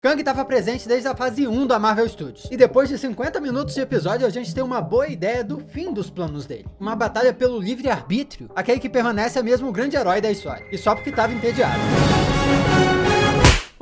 Kang estava presente desde a fase 1 da Marvel Studios, e depois de 50 minutos de episódio a gente tem uma boa ideia do fim dos planos dele. Uma batalha pelo livre-arbítrio, aquele que permanece é mesmo o grande herói da história, e só porque estava entediado.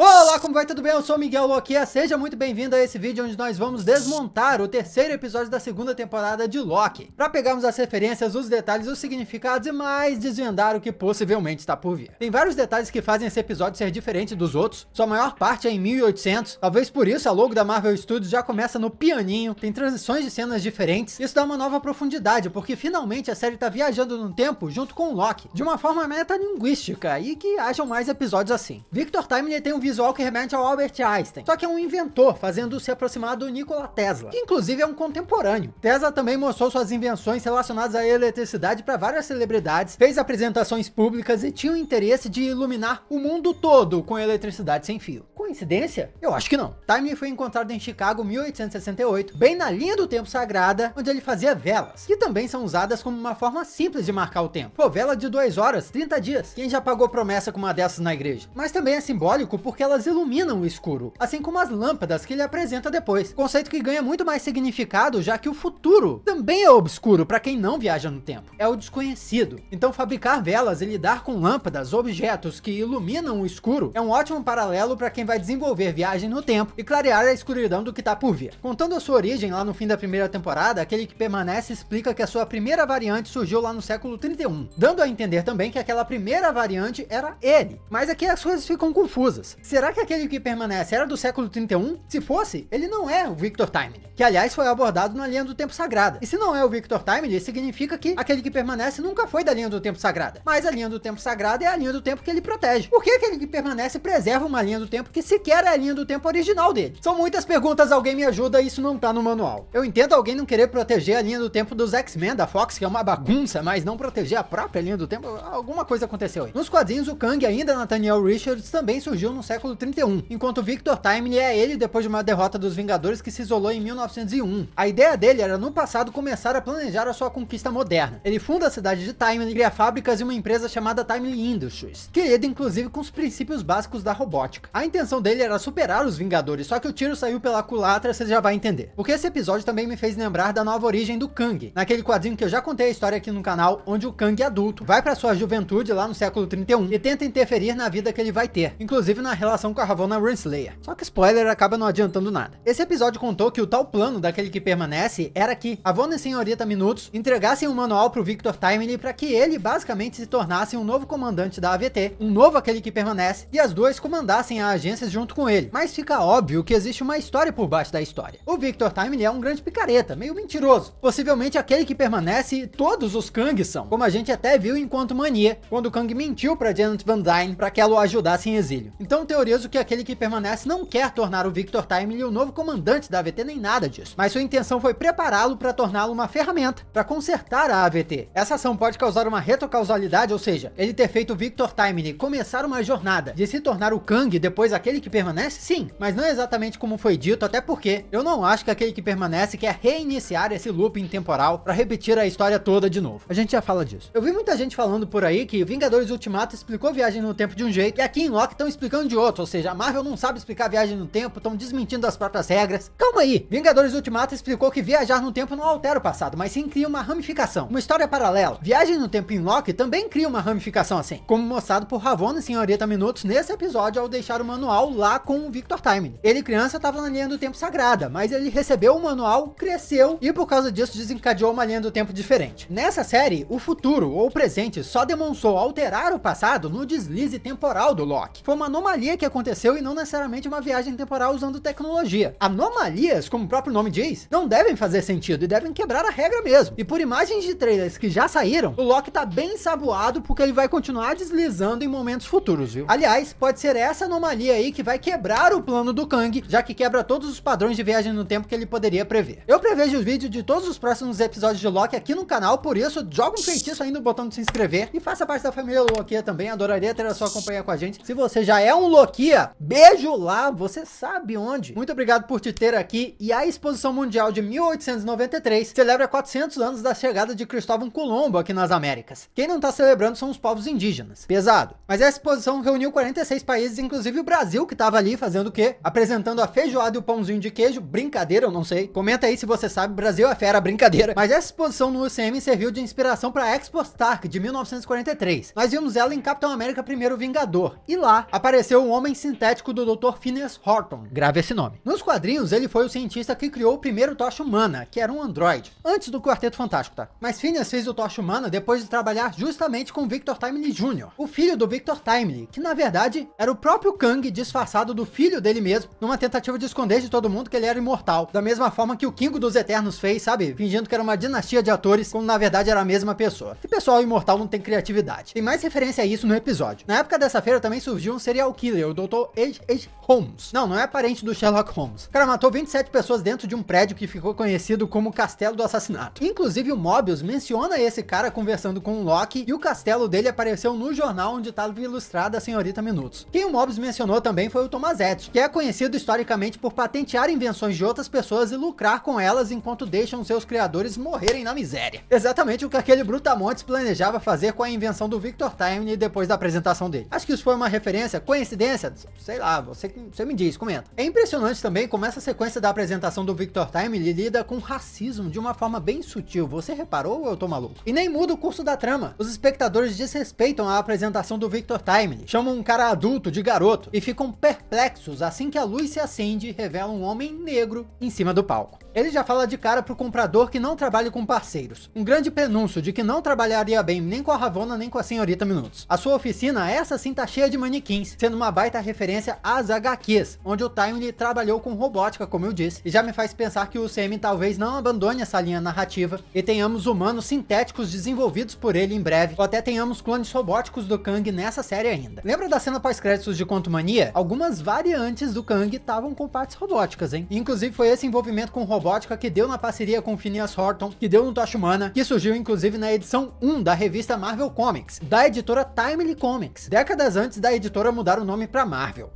Olá, como vai? Tudo bem? Eu sou o Miguel Loquia, seja muito bem-vindo a esse vídeo onde nós vamos desmontar o terceiro episódio da segunda temporada de Loki, para pegarmos as referências, os detalhes, os significados e mais desvendar o que possivelmente está por vir. Tem vários detalhes que fazem esse episódio ser diferente dos outros, sua maior parte é em 1800, talvez por isso a logo da Marvel Studios já começa no pianinho, tem transições de cenas diferentes, isso dá uma nova profundidade, porque finalmente a série está viajando no tempo junto com o Loki, de uma forma metalinguística, e que hajam mais episódios assim. Victor Timely tem um visual que remete ao Albert Einstein, só que é um inventor, fazendo se aproximar do Nikola Tesla, que inclusive é um contemporâneo. Tesla também mostrou suas invenções relacionadas à eletricidade para várias celebridades, fez apresentações públicas e tinha o interesse de iluminar o mundo todo com eletricidade sem fio. Coincidência? Eu acho que não. Timely foi encontrado em Chicago, 1868, bem na linha do tempo sagrada, onde ele fazia velas, que também são usadas como uma forma simples de marcar o tempo. Pô, vela de 2 horas, 30 dias. Quem já pagou promessa com uma dessas na igreja? Mas também é simbólico porque elas iluminam o escuro, assim como as lâmpadas que ele apresenta depois. Conceito que ganha muito mais significado, já que o futuro também é obscuro para quem não viaja no tempo. É o desconhecido. Então fabricar velas e lidar com lâmpadas, objetos que iluminam o escuro, é um ótimo paralelo para quem vai desenvolver viagem no tempo e clarear a escuridão do que tá por vir. Contando a sua origem lá no fim da primeira temporada, aquele que permanece explica que a sua primeira variante surgiu lá no século 31, dando a entender também que aquela primeira variante era ele. Mas aqui as coisas ficam confusas. Será que aquele que permanece era do século 31? Se fosse, ele não é o Victor Timely, que aliás foi abordado na linha do tempo sagrada. E se não é o Victor Timely, significa que aquele que permanece nunca foi da linha do tempo sagrada. Mas a linha do tempo sagrada é a linha do tempo que ele protege. Por que aquele que permanece preserva uma linha do tempo que sequer é a linha do tempo original dele? São muitas perguntas, alguém me ajuda, isso não tá no manual. Eu entendo alguém não querer proteger a linha do tempo dos X-Men da Fox, que é uma bagunça, mas não proteger a própria linha do tempo, alguma coisa aconteceu aí. Nos quadrinhos, o Kang, ainda Nathaniel Richards, também surgiu no século 31, enquanto Victor Timely é ele depois de uma derrota dos Vingadores que se isolou em 1901. A ideia dele era no passado começar a planejar a sua conquista moderna. Ele funda a cidade de Timely, cria fábricas e uma empresa chamada Timely Industries, que lida inclusive com os princípios básicos da robótica. A intenção dele era superar os Vingadores, só que o tiro saiu pela culatra, você já vai entender. Porque esse episódio também me fez lembrar da nova origem do Kang, naquele quadrinho que eu já contei a história aqui no canal, onde o Kang adulto vai para sua juventude lá no século 31 e tenta interferir na vida que ele vai ter, inclusive na relação com a Ravonna Renslayer. Só que spoiler, acaba não adiantando nada. Esse episódio contou que o tal plano daquele que permanece era que Ravonna e Senhorita Minutos entregassem um manual pro Victor Timely para que ele basicamente se tornasse um novo comandante da AVT, um novo aquele que permanece, e as duas comandassem a agência junto com ele. Mas fica óbvio que existe uma história por baixo da história. O Victor Timely é um grande picareta, meio mentiroso. Possivelmente aquele que permanece, todos os Kang são, como a gente até viu em Quantumania, quando o Kang mentiu para Janet Van Dyne para que ela o ajudasse em exílio. Então teorizo que aquele que permanece não quer tornar o Victor Timely o novo comandante da AVT nem nada disso, mas sua intenção foi prepará-lo para torná-lo uma ferramenta para consertar a AVT. Essa ação pode causar uma retrocausalidade, ou seja, ele ter feito o Victor Timely começar uma jornada de se tornar o Kang e depois aquele que permanece, sim, mas não é exatamente como foi dito, até porque eu não acho que aquele que permanece quer reiniciar esse looping temporal para repetir a história toda de novo. A gente já fala disso. Eu vi muita gente falando por aí que Vingadores Ultimato explicou viagem no tempo de um jeito e aqui em Loki estão explicando de outro, ou seja, a Marvel não sabe explicar viagem no tempo, estão desmentindo as próprias regras. Calma aí, Vingadores Ultimato explicou que viajar no tempo não altera o passado, mas sim cria uma ramificação, uma história paralela. Viagem no tempo em Loki também cria uma ramificação assim, como mostrado por Ravonna e Senhorita Minutos nesse episódio ao deixar o manual lá com o Victor Timely. Ele criança estava na linha do tempo sagrada, mas ele recebeu o manual, cresceu e por causa disso desencadeou uma linha do tempo diferente. Nessa série, o futuro ou o presente só demonstrou alterar o passado no deslize temporal do Loki. Foi uma anomalia que aconteceu e não necessariamente uma viagem temporal usando tecnologia. Anomalias, como o próprio nome diz, não devem fazer sentido e devem quebrar a regra mesmo. E por imagens de trailers que já saíram, o Loki tá bem ensaboado porque ele vai continuar deslizando em momentos futuros, viu? Aliás, pode ser essa anomalia aí que vai quebrar o plano do Kang, já que quebra todos os padrões de viagem no tempo que ele poderia prever. Eu prevejo os vídeos de todos os próximos episódios de Loki aqui no canal, por isso joga um feitiço aí no botão de se inscrever e faça parte da família Loquia também, adoraria ter a sua companhia com a gente. Se você já é um Lokia, beijo lá, você sabe onde. Muito obrigado por te ter aqui. E a Exposição Mundial de 1893 celebra 400 anos da chegada de Cristóvão Colombo aqui nas Américas. Quem não tá celebrando são os povos indígenas. Pesado. Mas essa exposição reuniu 46 países, inclusive o Brasil, que tava ali fazendo o quê? Apresentando a feijoada e o pãozinho de queijo. Brincadeira, eu não sei. Comenta aí se você sabe, Brasil é fera, brincadeira. Mas essa exposição no UCM serviu de inspiração para a Expo Stark de 1943. Nós vimos ela em Capitão América I Vingador. E lá apareceu o homem sintético do Dr. Phineas Horton. Grave esse nome. Nos quadrinhos, ele foi o cientista que criou o primeiro Tocha Humana, que era um androide, antes do Quarteto Fantástico, tá? Mas Phineas fez o Tocha Humana depois de trabalhar justamente com Victor Timely Jr., o filho do Victor Timely, que na verdade era o próprio Kang disfarçado do filho dele mesmo, numa tentativa de esconder de todo mundo que ele era imortal. Da mesma forma que o Kingo dos Eternos fez, sabe? Fingindo que era uma dinastia de atores, quando na verdade era a mesma pessoa. Que pessoal imortal não tem criatividade. Tem mais referência a isso no episódio. Na época dessa feira também surgiu um serial killer, o Dr. H.H. Holmes. Não é parente do Sherlock Holmes. O cara matou 27 pessoas dentro de um prédio que ficou conhecido como Castelo do Assassinato. Inclusive o Mobius menciona esse cara conversando com o Loki e o castelo dele apareceu no jornal onde estava ilustrada a Senhorita Minutos. Quem o Mobius mencionou também foi o Thomas Edison, que é conhecido historicamente por patentear invenções de outras pessoas e lucrar com elas enquanto deixam seus criadores morrerem na miséria. Exatamente o que aquele Brutamontes planejava fazer com a invenção do Victor Timely depois da apresentação dele. Acho que isso foi uma referência, coincidência, sei lá, você me diz, comenta. É impressionante também como essa sequência da apresentação do Victor Timely lida com racismo de uma forma bem sutil. Você reparou ou eu tô maluco? E nem muda o curso da trama. Os espectadores desrespeitam a apresentação do Victor Timely, chamam um cara adulto de garoto e ficam perplexos assim que a luz se acende e revela um homem negro em cima do palco. Ele já fala de cara pro comprador que não trabalha com parceiros. Um grande prenúncio de que não trabalharia bem nem com a Ravonna nem com a Senhorita Minutos. A sua oficina, essa sim, tá cheia de manequins, sendo uma baita referência às HQs, onde o Timely trabalhou com robótica, como eu disse, e já me faz pensar que o UCM talvez não abandone essa linha narrativa e tenhamos humanos sintéticos desenvolvidos por ele em breve, ou até tenhamos clones robóticos do Kang nessa série ainda. Lembra da cena pós-créditos de Quantumania? Algumas variantes do Kang estavam com partes robóticas, hein? Inclusive foi esse envolvimento com robótica que deu na parceria com Phineas Horton, que deu no Tocha Humana, que surgiu inclusive na edição 1 da revista Marvel Comics, da editora Timely Comics, décadas antes da editora mudar o nome para Marvel.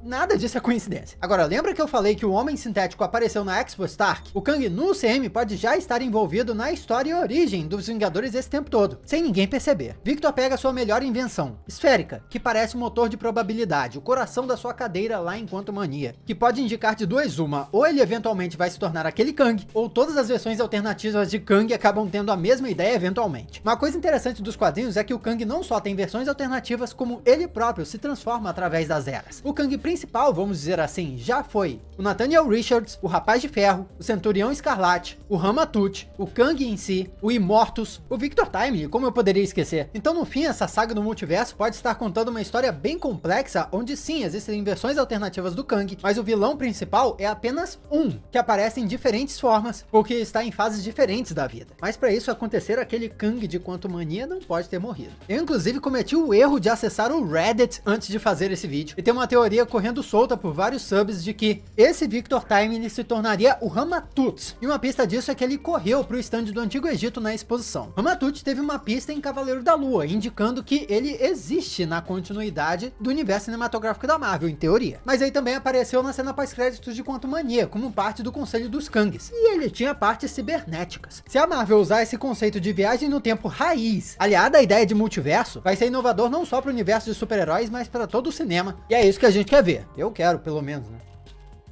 Nada disso é coincidência. Agora, lembra que eu falei que o Homem Sintético apareceu na Expo Stark? O Kang no UCM pode já estar envolvido na história e origem dos Vingadores esse tempo todo, sem ninguém perceber. Victor pega sua melhor invenção, esférica, que parece um motor de probabilidade, o coração da sua cadeira lá em Quantumania, que pode indicar de duas uma, ou ele eventualmente vai se tornar aquele Kang, ou todas as versões alternativas de Kang acabam tendo a mesma ideia eventualmente. Uma coisa interessante dos quadrinhos é que o Kang não só tem versões alternativas, como ele próprio se transforma através das eras. O Kang principal, vamos dizer assim, já foi o Nathaniel Richards, o Rapaz de Ferro, o Centurião Escarlate, o Ramatut, o Kang em si, o Immortus, o Victor Timely, como eu poderia esquecer. Então no fim, essa saga do multiverso pode estar contando uma história bem complexa, onde sim, existem versões alternativas do Kang, mas o vilão principal é apenas um, que aparece em diferentes formas, porque está em fases diferentes da vida. Mas para isso acontecer, aquele Kang de Quantumania não pode ter morrido. Eu inclusive cometi o erro de acessar o Reddit antes de fazer esse vídeo, e tem uma teoria correndo solta por vários subs de que esse Victor Timely se tornaria o Ramatut. E uma pista disso é que ele correu para o stand do Antigo Egito na exposição. Ramatut teve uma pista em Cavaleiro da Lua, indicando que ele existe na continuidade do universo cinematográfico da Marvel, em teoria. Mas aí também apareceu na cena pós-créditos de Quantumania, como parte do Conselho dos Kangs. E ele tinha partes cibernéticas. Se a Marvel usar esse conceito de viagem no tempo raiz, aliada à ideia de multiverso, vai ser inovador não só para o universo de super-heróis, mas para todo o cinema. E é isso que a gente quer ver. Eu quero, pelo menos, né?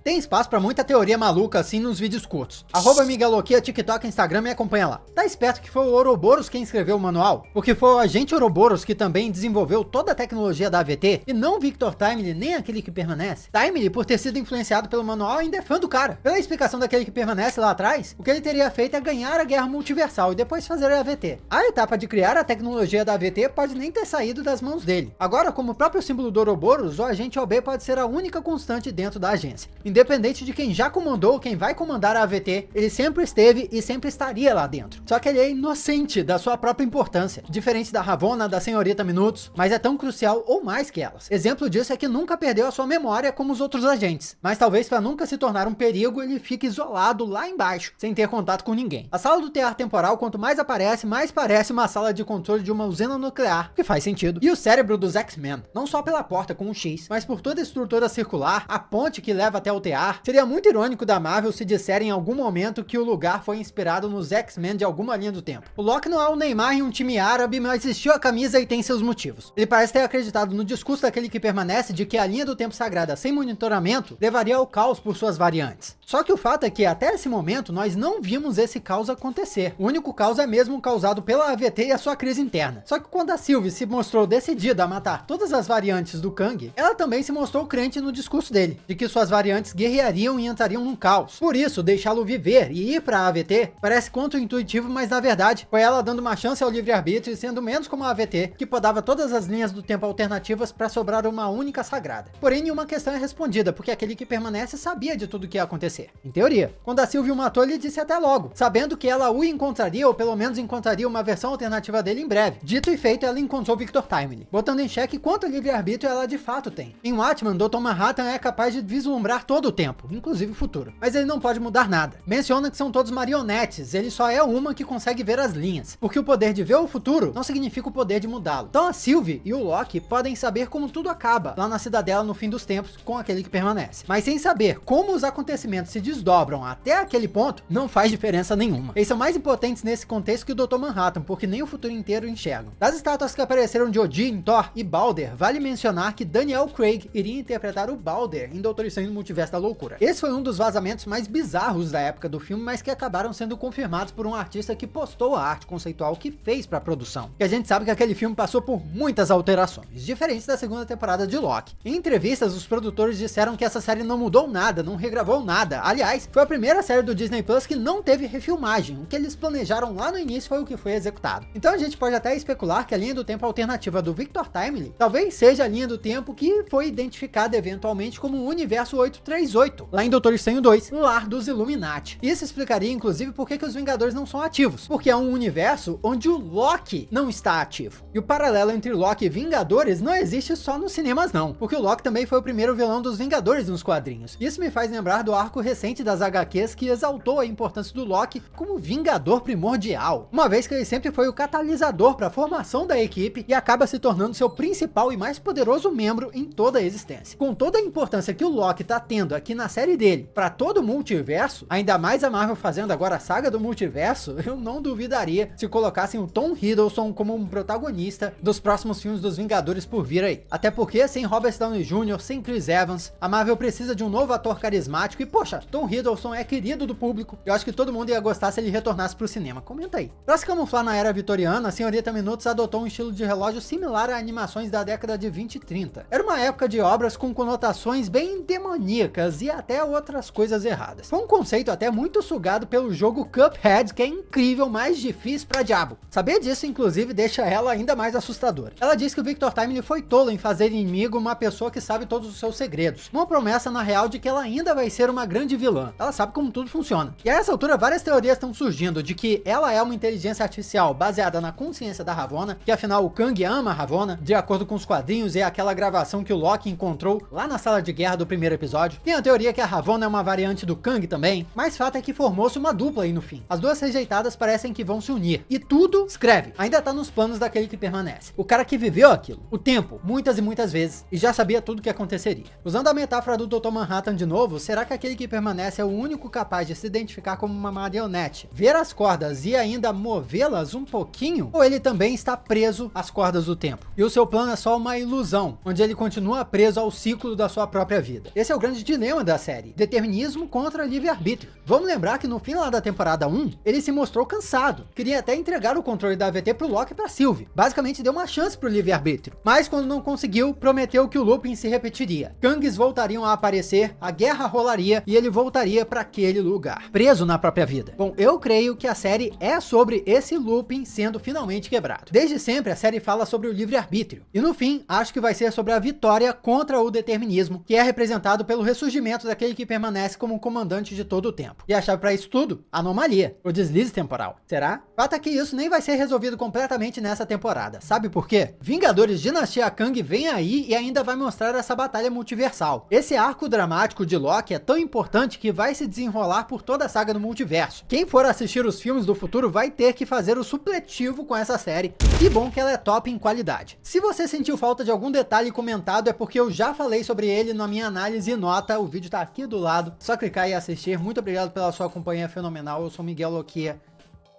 Tem espaço pra muita teoria maluca assim nos vídeos curtos. @migueloquia, TikTok, Instagram, me acompanha lá. Tá esperto que foi o Ouroboros quem escreveu o manual? Porque foi o agente Ouroboros que também desenvolveu toda a tecnologia da AVT, e não Victor Timely, nem aquele que permanece. Timely, por ter sido influenciado pelo manual, ainda é fã do cara. Pela explicação daquele que permanece lá atrás, o que ele teria feito é ganhar a guerra multiversal e depois fazer a AVT. A etapa de criar a tecnologia da AVT pode nem ter saído das mãos dele. Agora, como o próprio símbolo do Ouroboros, o agente OB pode ser a única constante dentro da agência. Independente de quem já comandou ou quem vai comandar a AVT, ele sempre esteve e sempre estaria lá dentro. Só que ele é inocente da sua própria importância, diferente da Ravonna, da Senhorita Minutos, mas é tão crucial ou mais que elas. Exemplo disso é que nunca perdeu a sua memória como os outros agentes, mas talvez para nunca se tornar um perigo, ele fique isolado lá embaixo, sem ter contato com ninguém. A sala do tear temporal, quanto mais aparece, mais parece uma sala de controle de uma usina nuclear, que faz sentido. E o cérebro dos X-Men, não só pela porta com um X, mas por toda a estrutura circular, a ponte que leva até o tear. Seria muito irônico da Marvel se disser em algum momento que o lugar foi inspirado nos X-Men de alguma linha do tempo. O Loki não é o Neymar em um time árabe, mas vestiu a camisa e tem seus motivos. Ele parece ter acreditado no discurso daquele que permanece de que a linha do tempo sagrada sem monitoramento levaria ao caos por suas variantes. Só que o fato é que até esse momento nós não vimos esse caos acontecer. O único caos é mesmo causado pela AVT e a sua crise interna. Só que quando a Sylvie se mostrou decidida a matar todas as variantes do Kang, ela também se mostrou crente no discurso dele, de que suas variantes guerreariam e entrariam num caos. Por isso, deixá-lo viver e ir para a AVT parece contra-intuitivo, mas na verdade foi ela dando uma chance ao livre-arbítrio e sendo menos como a AVT, que podava todas as linhas do tempo alternativas para sobrar uma única sagrada. Porém, nenhuma questão é respondida, porque aquele que permanece sabia de tudo o que ia acontecer. Em teoria. Quando a Sylvie o matou, ele disse até logo, sabendo que ela o encontraria, ou pelo menos encontraria uma versão alternativa dele em breve. Dito e feito, ela encontrou Victor Timely, botando em xeque quanto livre-arbítrio ela de fato tem. Em Watchmen, Dr. Manhattan é capaz de vislumbrar todo o tempo, inclusive o futuro. Mas ele não pode mudar nada. Menciona que são todos marionetes, ele só é uma que consegue ver as linhas, porque o poder de ver o futuro não significa o poder de mudá-lo. Então a Sylvie e o Loki podem saber como tudo acaba lá na cidadela no fim dos tempos com aquele que permanece. Mas sem saber como os acontecimentos se desdobram até aquele ponto, não faz diferença nenhuma. Eles são mais impotentes nesse contexto que o Dr. Manhattan, porque nem o futuro inteiro enxergam. Das estátuas que apareceram de Odin, Thor e Balder, vale mencionar que Daniel Craig iria interpretar o Balder em Doutor Estranho no Multiverso da Loucura. Esse foi um dos vazamentos mais bizarros da época do filme, mas que acabaram sendo confirmados por um artista que postou a arte conceitual que fez para a produção. E a gente sabe que aquele filme passou por muitas alterações, diferentes da segunda temporada de Loki. Em entrevistas, os produtores disseram que essa série não mudou nada, não regravou nada. Aliás, foi a primeira série do Disney Plus que não teve refilmagem. O que eles planejaram lá no início foi o que foi executado. Então a gente pode até especular que a linha do tempo alternativa do Victor Timely talvez seja a linha do tempo que foi identificada eventualmente como o Universo 838, lá em Doutor Estranho 2, o lar dos Illuminati. Isso explicaria inclusive por que os Vingadores não são ativos, porque é um universo onde o Loki não está ativo. E o paralelo entre Loki e Vingadores não existe só nos cinemas não, porque o Loki também foi o primeiro vilão dos Vingadores nos quadrinhos. Isso me faz lembrar do arco recente das HQs que exaltou a importância do Loki como Vingador primordial, uma vez que ele sempre foi o catalisador para a formação da equipe e acaba se tornando seu principal e mais poderoso membro em toda a existência. Com toda a importância que o Loki tá tendo aqui na série dele para todo o multiverso, ainda mais a Marvel fazendo agora a saga do multiverso, eu não duvidaria se colocassem o Tom Hiddleston como um protagonista dos próximos filmes dos Vingadores por vir aí. Até porque sem Robert Downey Jr., sem Chris Evans, a Marvel precisa de um novo ator carismático e poxa, Tom Hiddleston é querido do público. Eu acho que todo mundo ia gostar se ele retornasse pro cinema. Comenta aí. Pra se camuflar na era vitoriana, a Senhorita Minutos adotou um estilo de relógio similar a animações da década de 20 e 30. Era uma época de obras com conotações bem demoníacas e até outras coisas erradas. Foi um conceito até muito sugado pelo jogo Cuphead, que é incrível, mais difícil pra diabo. Saber disso, inclusive, deixa ela ainda mais assustadora. Ela diz que o Victor Timely foi tolo em fazer inimigo uma pessoa que sabe todos os seus segredos. Uma promessa, na real, de que ela ainda vai ser uma grande vilã. Ela sabe como tudo funciona. E a essa altura, várias teorias estão surgindo de que ela é uma inteligência artificial baseada na consciência da Ravonna, que afinal o Kang ama a Ravonna, de acordo com os quadrinhos e aquela gravação que o Loki encontrou lá na sala de guerra do primeiro episódio. Tem a teoria que a Ravonna é uma variante do Kang também, mas fato é que formou-se uma dupla aí no fim. As duas rejeitadas parecem que vão se unir. E tudo, escreve, ainda tá nos planos daquele que permanece. O cara que viveu aquilo, o tempo, muitas e muitas vezes, e já sabia tudo o que aconteceria. Usando a metáfora do Dr. Manhattan de novo, será que aquele que permanece é o único capaz de se identificar como uma marionete, ver as cordas e ainda movê-las um pouquinho? Ou ele também está preso às cordas do tempo? E o seu plano é só uma ilusão, onde ele continua preso ao ciclo da sua própria vida. Esse é o grande dilema da série, determinismo contra livre-arbítrio. Vamos lembrar que no fim lá da temporada 1, ele se mostrou cansado, queria até entregar o controle da AVT pro Loki e pra Sylvie, basicamente deu uma chance pro livre-arbítrio, mas quando não conseguiu, prometeu que o looping se repetiria, Kangs voltariam a aparecer, a guerra rolaria e ele voltaria para aquele lugar, preso na própria vida. Bom, eu creio que a série é sobre esse looping sendo finalmente quebrado. Desde sempre a série fala sobre o livre-arbítrio, e no fim, acho que vai ser sobre a vitória contra o determinismo, que é representado pelo ressurgimento daquele que permanece como comandante de todo o tempo. E a chave para isso tudo? Anomalia, o deslize temporal. Será? Fato é que isso nem vai ser resolvido completamente nessa temporada. Sabe por quê? Vingadores Dinastia Kang vem aí e ainda vai mostrar essa batalha multiversal. Esse arco dramático de Loki é tão importante que vai se desenrolar por toda a saga do multiverso. Quem for assistir os filmes do futuro vai ter que fazer o supletivo com essa série. Que bom que ela é top em qualidade. Se você sentiu falta de algum detalhe comentado, é porque eu já falei sobre ele na minha análise e nota. O vídeo tá aqui do lado. Só clicar e assistir. Muito obrigado pela sua companhia fenomenal. Eu sou Miguel Loquia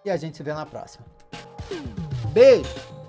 e a gente se vê na próxima. Beijo!